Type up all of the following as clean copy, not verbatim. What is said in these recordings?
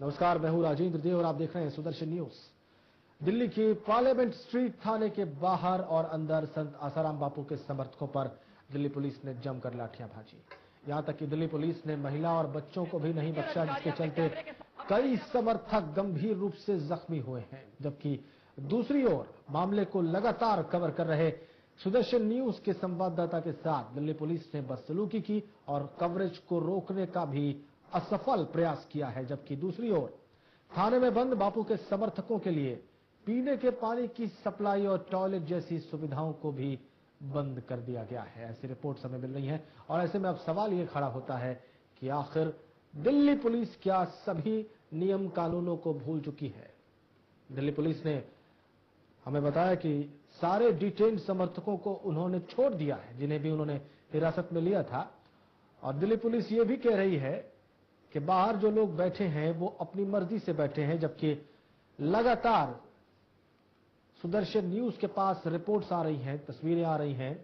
नमस्कार, मैं हूं राजेंद्र देव और आप देख रहे हैं सुदर्शन न्यूज। दिल्ली के पार्लियामेंट स्ट्रीट थाने के बाहर और अंदर संत आसाराम बापू के समर्थकों पर दिल्ली पुलिस ने जमकर लाठियां भाजी। यहां तक कि दिल्ली पुलिस ने महिला और बच्चों को भी नहीं बख्शा, जिसके चलते कई समर्थक गंभीर रूप से जख्मी हुए हैं। जबकि दूसरी ओर मामले को लगातार कवर कर रहे सुदर्शन न्यूज के संवाददाता के साथ दिल्ली पुलिस ने बदसलूकी की और कवरेज को रोकने का भी असफल प्रयास किया है। जबकि दूसरी ओर थाने में बंद बापू के समर्थकों के लिए पीने के पानी की सप्लाई और टॉयलेट जैसी सुविधाओं को भी बंद कर दिया गया है, ऐसी रिपोर्ट्स हमें मिल रही हैं। और ऐसे में अब सवाल ये खड़ा होता है कि आखिर दिल्ली पुलिस क्या सभी नियम कानूनों को भूल चुकी है? दिल्ली पुलिस ने हमें बताया कि सारे डिटेन्ड समर्थकों को उन्होंने छोड़ दिया है, जिन्हें भी उन्होंने हिरासत में लिया था। और दिल्ली पुलिस ये भी कह रही है कि बाहर जो लोग बैठे हैं वो अपनी मर्जी से बैठे हैं। जबकि लगातार सुदर्शन न्यूज के पास रिपोर्ट्स आ रही हैं, तस्वीरें आ रही हैं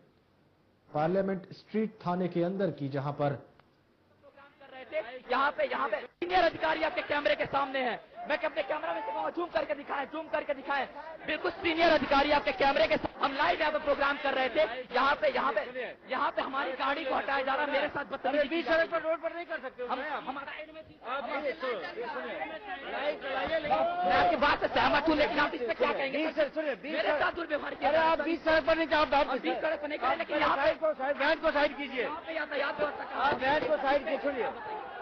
पार्लियामेंट स्ट्रीट थाने के अंदर की, जहां पर प्रोग्राम कर रहे थे। यहाँ पे सीनियर अधिकारी आपके कैमरे के सामने है। मैं अपने कैमरा में से जूम करके दिखाएं। बिल्कुल सीनियर अधिकारी आपके कैमरे के हम लाइव यहाँ पे प्रोग्राम कर रहे थे। यहाँ पे हमारी गाड़ी को हटाया जा रहा है। मेरे साथ बदतमीजी बीच सड़क पर रोड पर नहीं कर सकते। मैं आपकी बात से सहमत हूँ, लेकिन आप इस पे क्या कहेंगे? मेरे साथ दुर्व्यवहार किया। अरे आप बीच सड़क पर नहीं, आप बीच सड़क पर नहीं करें, लेकिन यहाँ पे वैन को साइड कीजिए। यातायात व्यवस्था आप वैन को साइड कीजिए,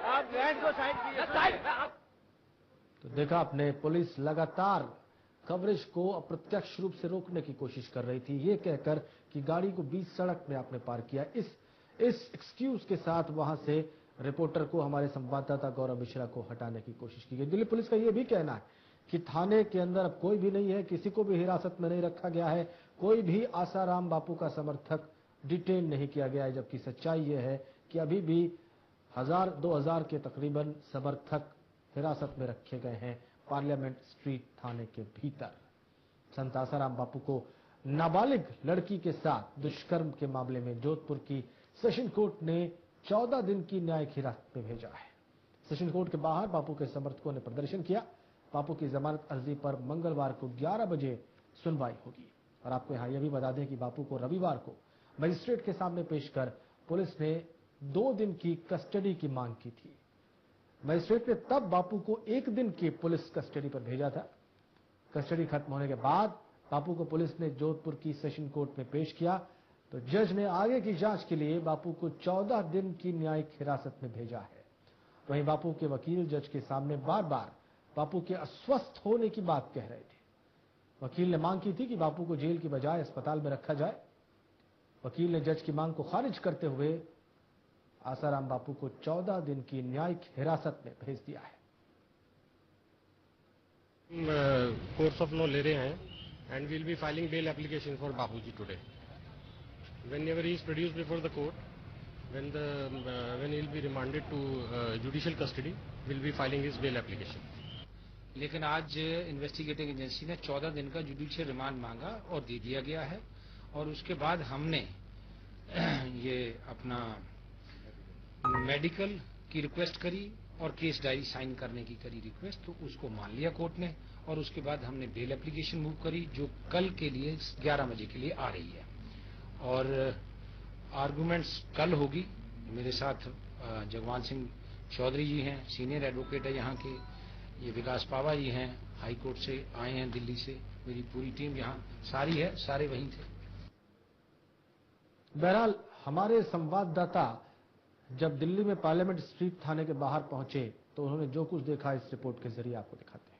आप वैन को साइड कीजिए। तो देखा आपने, पुलिस लगातार कवरेज को अप्रत्यक्ष रूप से रोकने की कोशिश कर रही थी, ये कहकर कि गाड़ी को बीच सड़क में आपने पार किया। इस एक्सक्यूज के साथ वहां से रिपोर्टर को, हमारे संवाददाता गौरव मिश्रा को हटाने की कोशिश की गई। दिल्ली पुलिस का यह भी कहना है कि थाने के अंदर अब कोई भी नहीं है, किसी को भी हिरासत में नहीं रखा गया है, कोई भी आसाराम बापू का समर्थक डिटेन नहीं किया गया है। जबकि सच्चाई यह है कि अभी भी 1000-2000 के तकरीबन समर्थक हिरासत में रखे गए हैं पार्लियामेंट स्ट्रीट थाने के भीतर। संत आसाराम बापू को नाबालिग लड़की के साथ दुष्कर्म के मामले में जोधपुर की सेशन कोर्ट ने 14 दिन की न्यायिक हिरासत में भेजा है। सेशन कोर्ट के बाहर बापू के समर्थकों ने प्रदर्शन किया। बापू की जमानत अर्जी पर मंगलवार को 11 बजे सुनवाई होगी। और आपको यहां यह भी बता दें कि बापू को रविवार को मजिस्ट्रेट के सामने पेश कर पुलिस ने 2 दिन की कस्टडी की मांग की थी। मजिस्ट्रेट ने तब बापू को 1 दिन की पुलिस कस्टडी पर भेजा था। कस्टडी खत्म होने के बाद बापू को पुलिस ने जोधपुर की सेशन कोर्ट में पेश किया, तो जज ने आगे की जांच के लिए बापू को 14 दिन की न्यायिक हिरासत में भेजा है। वहीं बापू के वकील जज के सामने बार बार बापू के अस्वस्थ होने की बात कह रहे थे। वकील ने मांग की थी कि बापू को जेल की बजाय अस्पताल में रखा जाए। वकील ने जज की मांग को खारिज करते हुए आसाराम बापू को 14 दिन की न्यायिक हिरासत में भेज दिया है। कोर्स ऑफ लॉ ले रहे हैं and will be filing bail application for Bapu ji today. Whenever he is produced before the court, when he will be remanded to judicial custody, will be filing his bail application. लेकिन आज investigating agency ने 14 दिन का judicial remand मांगा और दे दिया गया है। और उसके बाद हमने ये अपना मेडिकल की रिक्वेस्ट करी और केस डायरी साइन करने की करी रिक्वेस्ट, तो उसको मान लिया कोर्ट ने। और उसके बाद हमने बेल एप्लीकेशन मूव करी, जो कल के लिए 11 बजे के लिए आ रही है। और आर्गुमेंट्स कल होगी। मेरे साथ जगवान सिंह चौधरी जी हैं, सीनियर एडवोकेट है यहाँ के। ये विकास पावा जी हैं, हाई कोर्ट से आए हैं दिल्ली से। मेरी पूरी टीम यहाँ सारी है, सारे वहीं थे। बहरहाल हमारे संवाददाता जब दिल्ली में पार्लियामेंट स्ट्रीट थाने के बाहर पहुंचे तो उन्होंने जो कुछ देखा इस रिपोर्ट के जरिए आपको दिखाते हैं।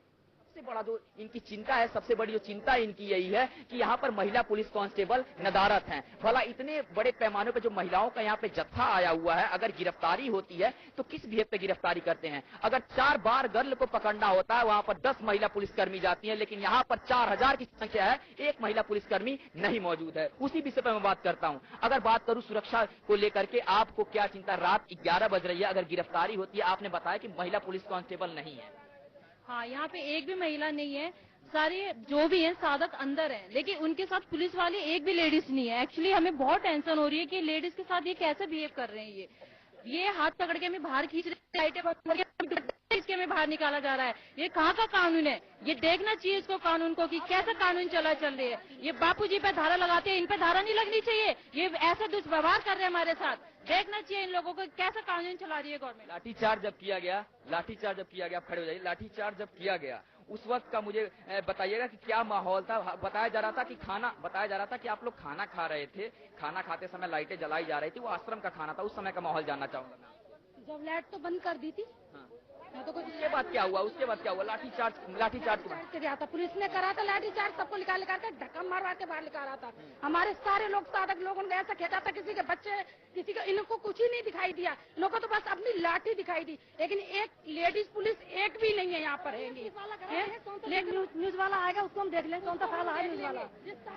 सबसे बड़ा जो इनकी चिंता है, सबसे बड़ी जो चिंता इनकी यही है कि यहाँ पर महिला पुलिस कांस्टेबल नदारत हैं। भला इतने बड़े पैमाने पर जो महिलाओं का यहाँ पे जत्था आया हुआ है, अगर गिरफ्तारी होती है तो किस भेद पे गिरफ्तारी करते हैं? अगर 4 बार गर्ल को पकड़ना होता है, वहाँ पर 10 महिला पुलिसकर्मी जाती हैं, लेकिन यहाँ पर 4000 की संख्या है, 1 महिला पुलिसकर्मी नहीं मौजूद है। उसी विषय पर मैं बात करता हूँ। अगर बात करूँ सुरक्षा को लेकर के, आपको क्या चिंता? रात 11 बज रही है, अगर गिरफ्तारी होती है, आपने बताया कि महिला पुलिस कांस्टेबल नहीं है। हाँ, यहाँ पे एक भी महिला नहीं है, सारे जो भी हैं साधक अंदर हैं, लेकिन उनके साथ पुलिस वाली एक भी लेडीज नहीं है। एक्चुअली हमें बहुत टेंशन हो रही है कि लेडीज के साथ ये कैसे बिहेव कर रहे हैं। ये हाथ पकड़ के हमें बाहर खींच रहे हैं, लाइटें बंद करके इसके खींचे में बाहर निकाला जा रहा है। ये कहाँ का कानून है? ये देखना चाहिए इसको कानून को कि कैसा कानून चल रही है। ये बापूजी पे धारा लगाते हैं, इन पे धारा नहीं लगनी चाहिए। ये ऐसा दुष्व्यवहार कर रहे हैं हमारे साथ, देखना चाहिए इन लोगों को कैसा कानून चला रही है गवर्नमेंट। लाठीचार्ज जब किया गया, आप खड़े हो जाइए। लाठीचार्ज जब किया गया उस वक्त का मुझे बताइएगा कि क्या माहौल था। बताया जा रहा था कि आप लोग खाना खा रहे थे, खाना खाते समय लाइटें जलाई जा रही थी, वो आश्रम का खाना था। उस समय का माहौल जानना चाहूंगा मैं। जब लाइट तो बंद कर दी थी। हाँ। तो कुछ उसके बाद क्या हुआ? लाठीचार्ज किया था पुलिस ने, करा था लाठीचार्ज, सबको निकाल के धक्का मारवा के बाहर निकाला था। हमारे सारे लोग साधक लोगों ने ऐसा खेचा था, किसी के बच्चे, किसी को, इनको कुछ ही नहीं दिखाई दिया। इनको तो बस अपनी लाठी दिखाई दी, लेकिन एक लेडीज पुलिस एक भी नहीं है यहाँ पर। लेकिन न्यूज वाला आएगा, उसको हम देख लेंगे कौन सा फाला है न्यूज वाला।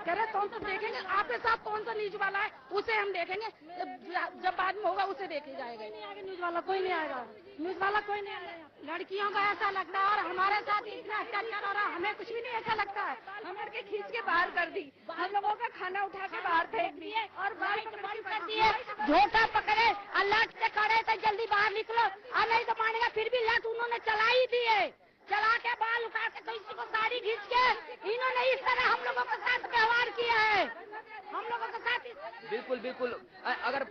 कह रहे कौन सा देखेंगे, आपके साथ कौन सा न्यूज वाला है उसे हम देखेंगे, जब बाद में होगा उसे देखे जाएगा। न्यूज वाला कोई नहीं आएगा, न्यूज वाला कोई नहीं आएगा। लड़कियों का ऐसा लगता है और हमारे साथ इतना अत्याचार हो रहा है, हमें कुछ भी नहीं ऐसा लगता है। हम लड़के खींच के बाहर कर दी, हम लोगों का खाना उठा के बाहर फेंक दिए और बाइक बंद कर दिए। झोटा पकड़े और लाठ से खड़े तो जल्दी बाहर निकलो, और नहीं तो मानेगा। फिर भी लाठ उन्होंने चला ही दी है, चला के बाल उठा के किसी को साड़ी खींच के इन्होंने इस तरह हम लोगों के साथ व्यवहार किया है। हम लोगों के साथ बिल्कुल। अगर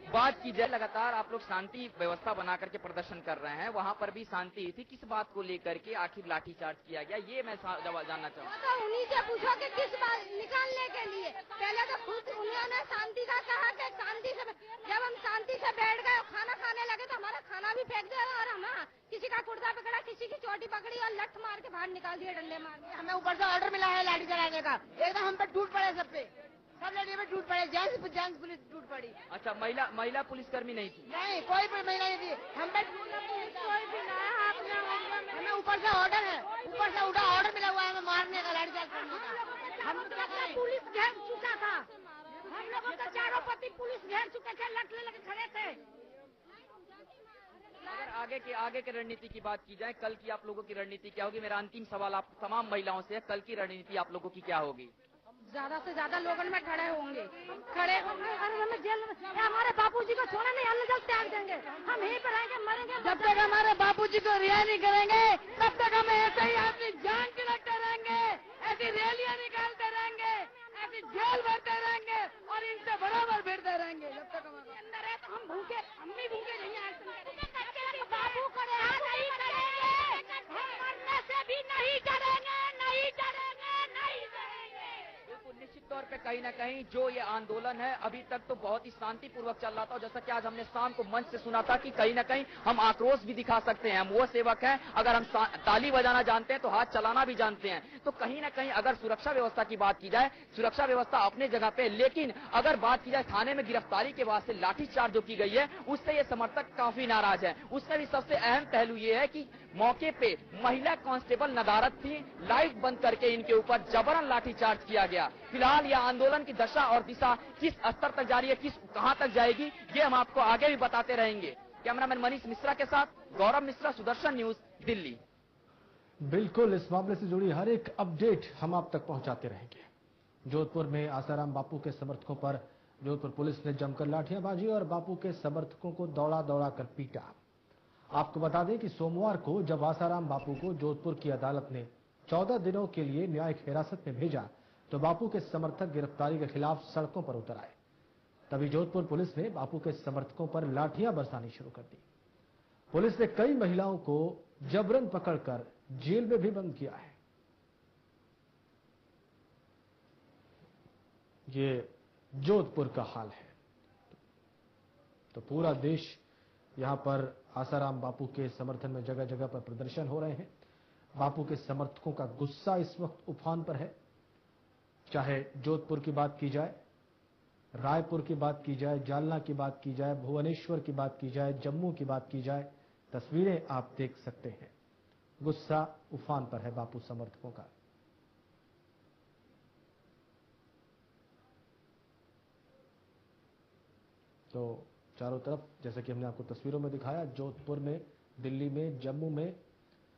बात की जाए, लगातार आप लोग शांति व्यवस्था बना करके प्रदर्शन कर रहे हैं, वहाँ पर भी शांति थी। किस बात को लेकर के आखिर लाठीचार्ज किया गया, ये मैं जानना चाहूँगा। तो उन्हीं से पूछो कि किस बात निकालने के लिए। पहले तो खुद उन्होंने शांति का कहा कि शांति से, जब हम शांति से बैठ गए खाना खाने लगे तो हमारा खाना भी फेंक दिया और हम किसी का कुर्ता पकड़ा, किसी की चोटी पकड़ी और लठ मार के बाहर निकाल दिए, डंडे मार दिए। हमें ऊपर से ऑर्डर मिला है लाठी चलाने का, एकदम हम पे टूट पड़े, सब लड़की पे टूट पड़े, जेंट्स पुलिस टूट पड़ी। अच्छा, महिला पुलिसकर्मी नहीं थी? नहीं, कोई भी महिला नहीं थी। हम पे कोई भी नहीं, हमें ऊपर से ऑर्डर है, ऊपर से उड़ा ऑर्डर मिला हुआ है हमें मारने का, लाठीचार्ज करने का। हम पुलिस घेर चुका था, हम लोगों का चारों पति पुलिस घेर चुके थे, लठ लेके खड़े थे। अगर आगे के रणनीति की बात की जाए, कल की आप लोगों की रणनीति क्या होगी? मेरा अंतिम सवाल आप तमाम महिलाओं से है, कल की रणनीति आप लोगों की क्या होगी? ज्यादा से ज्यादा लोगों में खड़े होंगे और हमें जेल में, हमारे बापूजी को छोड़े नहीं, हम जब त्याग देंगे, हम यहीं पर रहेंगे, मरेंगे। जब तक हमारे बापूजी को रिहा नहीं करेंगे तब तक हम ऐसे ही अपनी जान तिलकते रहेंगे, ऐसी रैलियां निकालते रहेंगे, ऐसी जेल भरते रहेंगे और इनसे बराबर भिड़ते रहेंगे। जब तक हमारे अंदर है तो हम भूखे, हम भी भूखे नहीं हैं। बापू को रिहा नहीं करेंगे, हम मरने से भी नहीं डरेंगे, नहीं डरेंगे, नहीं डरेंगे। बिल्कुल, निश्चित तौर पे कहीं ना कहीं जो ये आंदोलन है अभी तक तो बहुत ही शांतिपूर्वक चल रहा था। और जैसा कि आज हमने शाम को मंच से सुना था कि कहीं ना कहीं हम आक्रोश भी दिखा सकते हैं, हम वो सेवक हैं, अगर हम ताली बजाना जानते हैं तो हाथ चलाना भी जानते हैं। तो कहीं ना कहीं अगर सुरक्षा व्यवस्था की बात की जाए, सुरक्षा व्यवस्था अपने जगह पे, लेकिन अगर बात की जाए थाने में गिरफ्तारी के बाद से लाठीचार्ज जो की गई है उससे ये समर्थक काफी नाराज है। उससे भी सबसे अहम पहलू ये है कि मौके पे महिला कांस्टेबल नदारत थी, लाइट बंद करके इनके ऊपर जबरन लाठीचार्ज किया गया। फिलहाल यह आंदोलन की दशा और दिशा किस स्तर तक जारी है, कहां तक जाएगी, ये हम आपको आगे भी बताते रहेंगे। कैमरामैन मनीष मिश्रा के साथ गौरव मिश्रा, सुदर्शन न्यूज, दिल्ली। बिल्कुल, इस मामले से जुड़ी हर एक अपडेट हम आप तक पहुंचाते रहेंगे। जोधपुर में आसाराम बापू के समर्थकों पर जोधपुर पुलिस ने जमकर लाठियां बाजी और बापू के समर्थकों को दौड़ा दौड़ा कर पीटा। आपको बता दें कि सोमवार को जब आसाराम बापू को जोधपुर की अदालत ने 14 दिनों के लिए न्यायिक हिरासत में भेजा तो बापू के समर्थक गिरफ्तारी के खिलाफ सड़कों पर उतर आए। तभी जोधपुर पुलिस ने बापू के समर्थकों पर लाठियां बरसानी शुरू कर दी। पुलिस ने कई महिलाओं को जबरन पकड़कर जेल में भी बंद किया है। ये जोधपुर का हाल है। तो पूरा देश यहां पर आसाराम बापू के समर्थन में जगह जगह पर प्रदर्शन हो रहे हैं। बापू के समर्थकों का गुस्सा इस वक्त उफान पर है। चाहे जोधपुर की बात की जाए, रायपुर की बात की जाए, जालना की बात की जाए, भुवनेश्वर की बात की जाए, जम्मू की बात की जाए, तस्वीरें आप देख सकते हैं। गुस्सा उफान पर है बापू समर्थकों का। तो चारों तरफ, जैसे कि हमने आपको तस्वीरों में दिखाया, जोधपुर में, दिल्ली में, जम्मू में,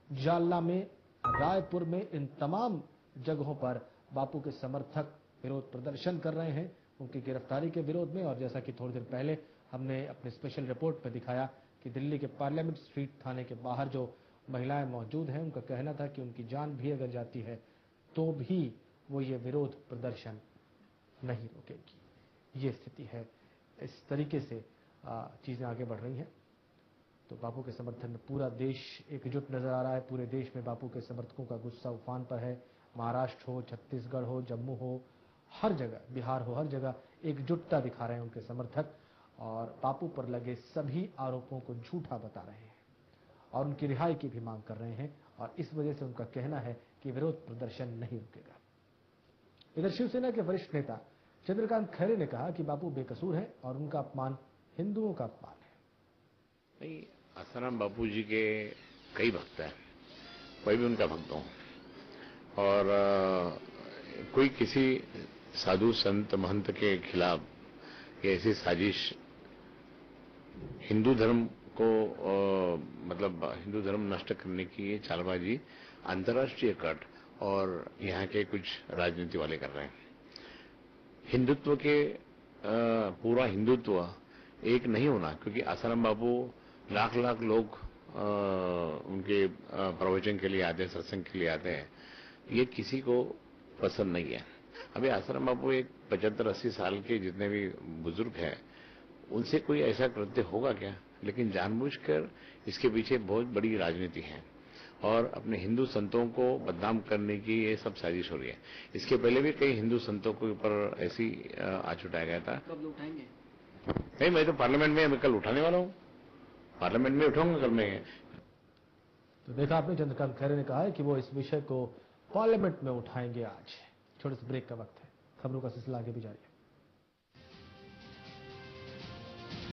जालना में, रायपुर में, इन तमाम जगहों पर बापू के समर्थक विरोध प्रदर्शन कर रहे हैं उनकी गिरफ्तारी के विरोध में। और जैसा कि थोड़ी देर पहले हमने अपने स्पेशल रिपोर्ट में दिखाया कि दिल्ली के पार्लियामेंट स्ट्रीट थाने के बाहर जो महिलाएं मौजूद हैं। उनका कहना था कि उनकी जान भी अगर जाती है तो भी वो ये विरोध प्रदर्शन नहीं रोकेगी। ये स्थिति है, इस तरीके से चीजें आगे बढ़ रही हैं। तो बापू के समर्थन में पूरा देश एकजुट नजर आ रहा है। पूरे देश में बापू के समर्थकों का गुस्सा उफान पर है। महाराष्ट्र हो, छत्तीसगढ़ हो, जम्मू हो, हर जगह, बिहार हो, हर जगह एकजुटता दिखा रहे हैं उनके समर्थक और बापू पर लगे सभी आरोपों को झूठा बता रहे हैं और उनकी रिहाई की भी मांग कर रहे हैं। और इस वजह से उनका कहना है कि विरोध प्रदर्शन नहीं रुकेगा। इधर शिवसेना के वरिष्ठ नेता चंद्रकांत खैरे ने कहा कि बापू बेकसूर हैं और उनका अपमान हिंदुओं का अपमान है। नहीं, आसाराम बापू जी के कई भक्त हैं, कोई भी उनका भक्त हो और कोई किसी साधु संत महंत के खिलाफ ये ऐसी साजिश हिंदू धर्म को मतलब हिंदू धर्म नष्ट करने की ये चालबाजी अंतर्राष्ट्रीय कट और यहाँ के कुछ राजनीति वाले कर रहे हैं। हिंदुत्व के पूरा हिंदुत्व एक नहीं होना, क्योंकि आसाराम बापू लाख लाख लोग उनके प्रवचन के लिए आते हैं, सत्संग के लिए आते हैं, ये किसी को पसंद नहीं है। अभी आसाराम बापू एक 75-80 साल के जितने भी बुजुर्ग हैं उनसे कोई ऐसा कृत्य होगा क्या? लेकिन जानबूझकर इसके पीछे बहुत बड़ी राजनीति है और अपने हिंदू संतों को बदनाम करने की ये सब साजिश हो रही है। इसके पहले भी कई हिंदू संतों के ऊपर ऐसी आज उठाया गया था। कब उठाएंगे? नहीं, मैं तो पार्लियामेंट में मैं कल उठाने वाला हूँ, पार्लियामेंट में उठाऊंगा कल मैं। तो देखा आपने, चंद्रकांत खैरे ने कहा है कि वो इस विषय को पार्लियामेंट में उठाएंगे आज। छोटे से ब्रेक का वक्त है, खबरों का सिलसिला आगे भी जारी है।